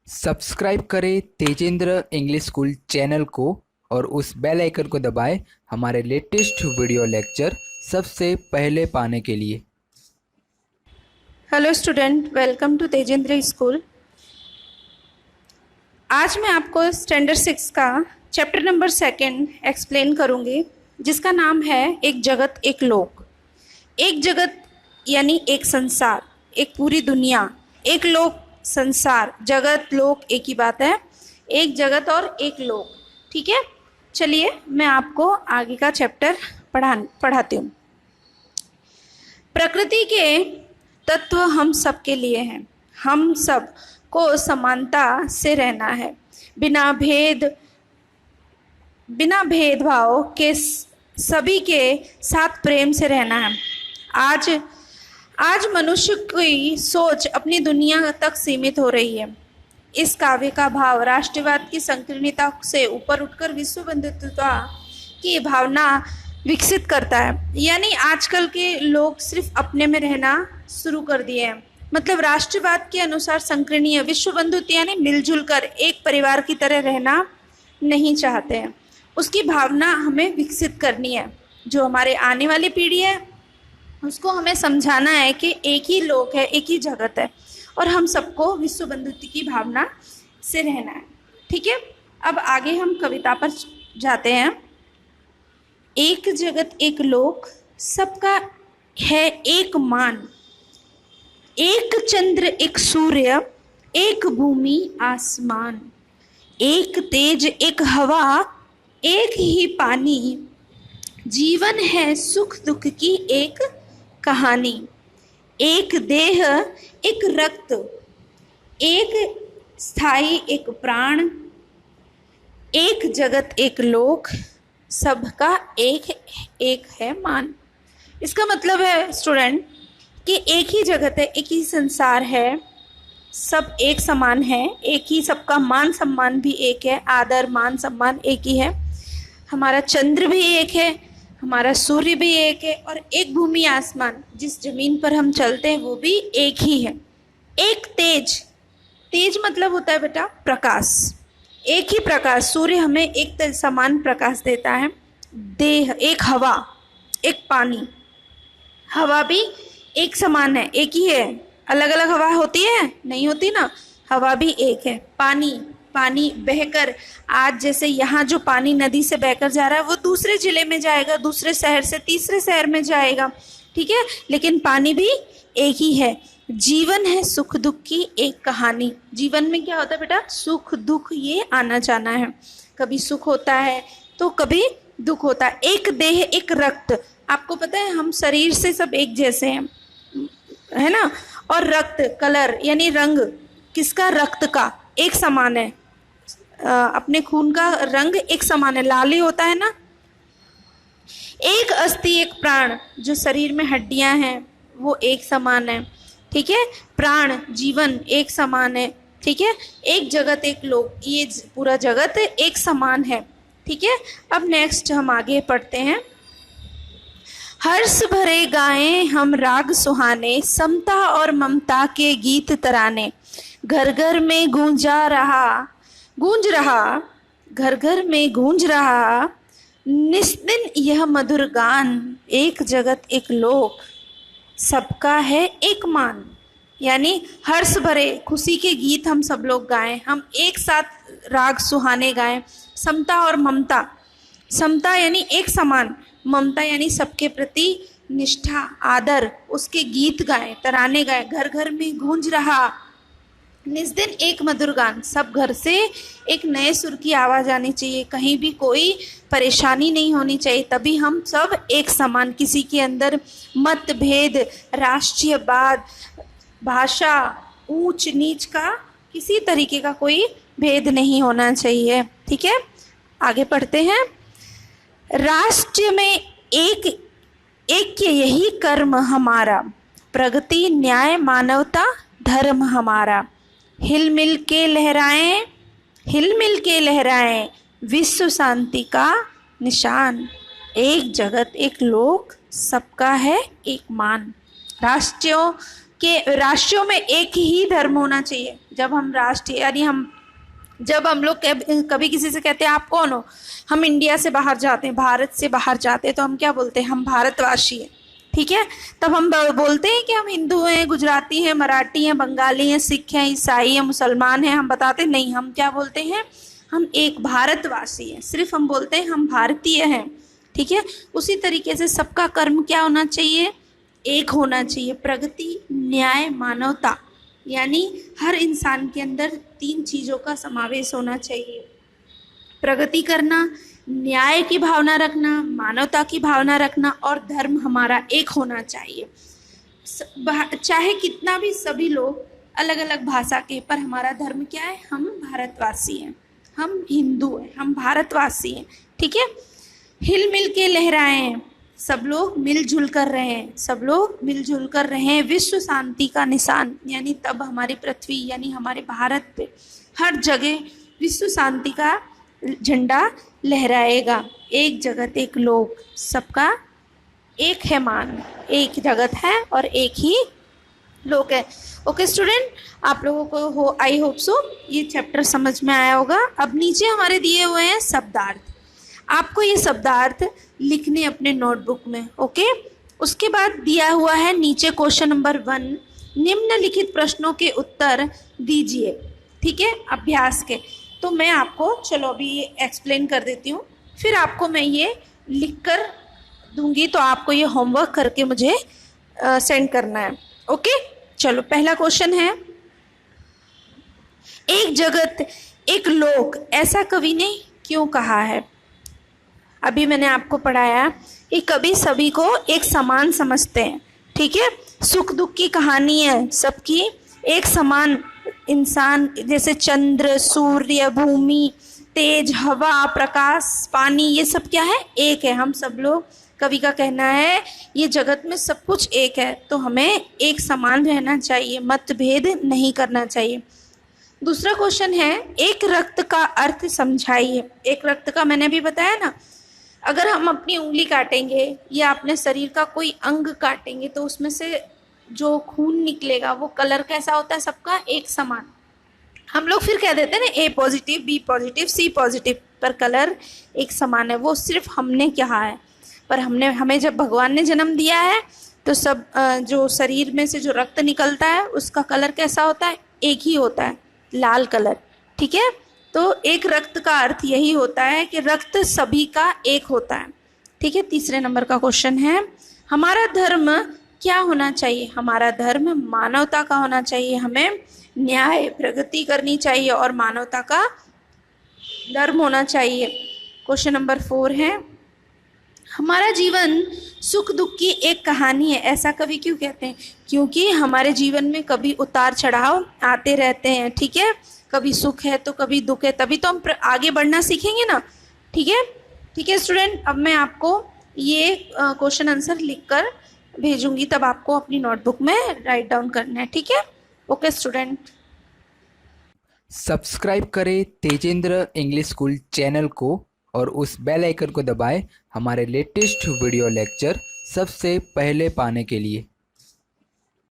Subscribe करें Tejendra English school channel को और उस बेल आइकन को दबाएं हमारे लेटेस्ट वीडियो लेक्चर सबसे पहले पाने के लिए। Hello student, welcome to Tejendra school. आज मैं आपको स्टैंडर्ड 6 का चैप्टर नंबर 2 एक्सप्लेन करूंगी, जिसका नाम है एक जगत एक लोक। एक जगत यानी एक संसार, एक पूरी दुनिया, एक लोक संसार, जगत लोक एक ही बात है। एक जगत और एक लोक, ठीक है। चलिए मैं आपको आगे का चैप्टर पढ़ाती हूँ। प्रकृति के तत्व हम सब के लिए हैं। हम सब को समानता से रहना है, बिना भेदभाव के सभी के साथ प्रेम से रहना है। आज मनुष्य की सोच अपनी दुनिया तक सीमित हो रही है। इस काव्य का भाव राष्ट्रवाद की संकीर्णता से ऊपर उठकर विश्व बंधुत्व की भावना विकसित करता है। यानी आजकल के लोग सिर्फ अपने में रहना शुरू कर दिए हैं। मतलब राष्ट्रवाद के अनुसार संकीर्णीय विश्व बंधुत्व यानी मिलजुल कर एक परिवार की तरह रहना नहीं चाहते हैं। उसकी भावना हमें विकसित करनी है। जो हमारे आने वाली पीढ़ी है उसको हमें समझाना है कि एक ही लोक है, एक ही जगत है और हम सबको विश्व बंधुत्व की भावना से रहना है, ठीक है। अब आगे हम कविता पर जाते हैं। एक जगत एक लोक, सबका है एक मान। एक चंद्र एक सूर्य, एक भूमि आसमान। एक तेज एक हवा, एक ही पानी। जीवन है सुख दुख की एक कहानी। एक देह एक रक्त, एक स्थाई एक प्राण। एक जगत एक लोक, सबका एक एक है मान। इसका मतलब है स्टूडेंट कि एक ही जगत है, एक ही संसार है, सब एक समान है, एक ही, सबका मान सम्मान भी एक है, आदर मान सम्मान एक ही है। हमारा चंद्र भी एक है, हमारा सूर्य भी एक है और एक भूमि आसमान, जिस जमीन पर हम चलते हैं वो भी एक ही है। एक तेज मतलब होता है बेटा प्रकाश। एक ही प्रकाश, सूर्य हमें एक समान प्रकाश देता है। देह एक हवा, एक पानी, हवा भी एक समान है, एक ही है। अलग अलग हवा होती है? नहीं होती ना, हवा भी एक है। पानी बहकर, आज जैसे यहाँ जो पानी नदी से बहकर जा रहा है वो दूसरे जिले में जाएगा, दूसरे शहर से तीसरे शहर में जाएगा, ठीक है, लेकिन पानी भी एक ही है। जीवन है सुख दुख की एक कहानी। जीवन में क्या होता है बेटा? सुख दुख ये आना जाना है। कभी सुख होता है तो कभी दुख होता है। एक देह एक रक्त, आपको पता है हम शरीर से सब एक जैसे हैं, है ना। और रक्त कलर यानी रंग, किसका? रक्त का, एक समान है। अपने खून का रंग एक समान है, लाल ही होता है ना। एक अस्थि एक प्राण, जो शरीर में हड्डियां हैं वो एक समान है, ठीक है। प्राण जीवन एक समान है, ठीक है। एक जगत एक लोक, ये पूरा जगत एक समान है, ठीक है। अब नेक्स्ट हम आगे पढ़ते हैं। हर्ष भरे गाएं हम राग सुहाने, समता और ममता के गीत तराने। घर घर में गूंज रहा, घर घर में गूंज रहा, निस्दिन यह मधुर गान। एक जगत एक लोक, सबका है एक मान। यानी हर्ष भरे खुशी के गीत हम सब लोग गाएं, हम एक साथ राग सुहाने गाएं। समता और ममता, समता यानी एक समान, ममता यानी सबके प्रति निष्ठा आदर, उसके गीत गाएं, तराने गाएं। घर घर में गूंज रहा, निस्दिन एक मधुर गान, सब घर से एक नए सुर की आवाज़ आनी चाहिए, कहीं भी कोई परेशानी नहीं होनी चाहिए, तभी हम सब एक समान। किसी के अंदर मतभेद, राष्ट्रीयवाद, भाषा, ऊंच नीच का किसी तरीके का कोई भेद नहीं होना चाहिए, ठीक है। आगे पढ़ते हैं। राष्ट्र में एक के यही कर्म हमारा, प्रगति न्याय मानवता धर्म हमारा। हिल मिल के लहराएं विश्व शांति का निशान। एक जगत एक लोक, सबका है एक मान। राष्ट्रों में एक ही धर्म होना चाहिए। जब हम राष्ट्रीय यानी हम जब हम लोग कभी किसी से कहते हैं आप कौन हो, हम इंडिया से बाहर जाते हैं, भारत से बाहर जाते हैं, तो हम क्या बोलते हैं, हम भारतवासी हैं। ठीक है, तब हम बोलते हैं कि हम हिंदू हैं, गुजराती हैं, मराठी हैं, बंगाली हैं, सिख हैं, ईसाई हैं, मुसलमान हैं। हम बताते नहीं, हम क्या बोलते हैं, हम एक भारतवासी हैं। सिर्फ हम बोलते हैं हम भारतीय हैं। ठीक है, उसी तरीके से सबका कर्म क्या होना चाहिए, एक होना चाहिए। प्रगति, न्याय, मानवता, यानी हर इंसान के अंदर 3 चीज़ों का समावेश होना चाहिए। प्रगति करना, न्याय की भावना रखना, मानवता की भावना रखना और धर्म हमारा एक होना चाहिए। चाहे कितना भी सभी लोग अलग अलग भाषा के, पर हमारा धर्म क्या है, हम भारतवासी हैं, हम हिंदू हैं, हम भारतवासी हैं। ठीक है, हिल मिल के लहराएं, सब लोग मिलजुल कर रहे हैं, सब लोग मिलजुल कर रहे हैं। विश्व शांति का निशान, यानी तब हमारी पृथ्वी यानी हमारे भारत पे हर जगह विश्व शांति का झंडा लहराएगा। एक जगत एक लोक, सबका एक है मान, एक जगत है और एक ही लोक है। ओके स्टूडेंट, आप लोगों को आई होप सो ये चैप्टर समझ में आया होगा। अब नीचे हमारे दिए हुए हैं शब्दार्थ, आपको ये शब्दार्थ लिखने अपने नोटबुक में। ओके, उसके बाद दिया हुआ है नीचे क्वेश्चन नंबर 1, निम्नलिखित प्रश्नों के उत्तर दीजिए। ठीक है, अभ्यास के। तो मैं आपको चलो अभी ये एक्सप्लेन कर देती हूँ, फिर आपको मैं ये लिख कर दूंगी, तो आपको ये होमवर्क करके मुझे सेंड करना है। ओके, चलो पहला क्वेश्चन है, एक जगत एक लोक ऐसा कवि ने क्यों कहा है। अभी मैंने आपको पढ़ाया कि कवि सभी को एक समान समझते हैं। ठीक है, सुख दुख की कहानी है सबकी एक समान। इंसान जैसे चंद्र, सूर्य, भूमि, तेज, हवा, प्रकाश, पानी, ये सब क्या है, एक है। हम सब लोग, कवि का कहना है ये जगत में सब कुछ एक है, तो हमें एक समान रहना चाहिए, मतभेद नहीं करना चाहिए। दूसरा क्वेश्चन है, एक रक्त का अर्थ समझाइए। एक रक्त का मैंने भी बताया ना, अगर हम अपनी उंगली काटेंगे या अपने शरीर का कोई अंग काटेंगे तो उसमें से जो खून निकलेगा वो कलर कैसा होता है, सबका एक समान। हम लोग फिर कह देते हैं ना ए पॉजिटिव, बी पॉजिटिव, सी पॉजिटिव, पर कलर एक समान है। वो सिर्फ हमने कहा है, पर हमें जब भगवान ने जन्म दिया है तो सब जो शरीर में से जो रक्त निकलता है उसका कलर कैसा होता है, एक ही होता है, लाल कलर। ठीक है, तो एक रक्त का अर्थ यही होता है कि रक्त सभी का एक होता है। ठीक है, तीसरे नंबर का क्वेश्चन है, हमारा धर्म क्या होना चाहिए। हमारा धर्म मानवता का होना चाहिए, हमें न्याय, प्रगति करनी चाहिए और मानवता का धर्म होना चाहिए। क्वेश्चन नंबर 4 है, हमारा जीवन सुख दुख की एक कहानी है, ऐसा कवि क्यों कहते हैं। क्योंकि हमारे जीवन में कभी उतार चढ़ाव आते रहते हैं। ठीक है, कभी सुख है तो कभी दुख है, तभी तो हम आगे बढ़ना सीखेंगे ना। ठीक है, ठीक है स्टूडेंट, अब मैं आपको ये क्वेश्चन आंसर लिखकर भेजूंगी, तब आपको अपनी नोटबुक में राइट डाउन करना है। ठीक है, ओके स्टूडेंट। सब्सक्राइब करें तेजेंद्र इंग्लिश स्कूल चैनल को और उस बेल आइकन को दबाएं हमारे लेटेस्ट वीडियो लेक्चर सबसे पहले पाने के लिए।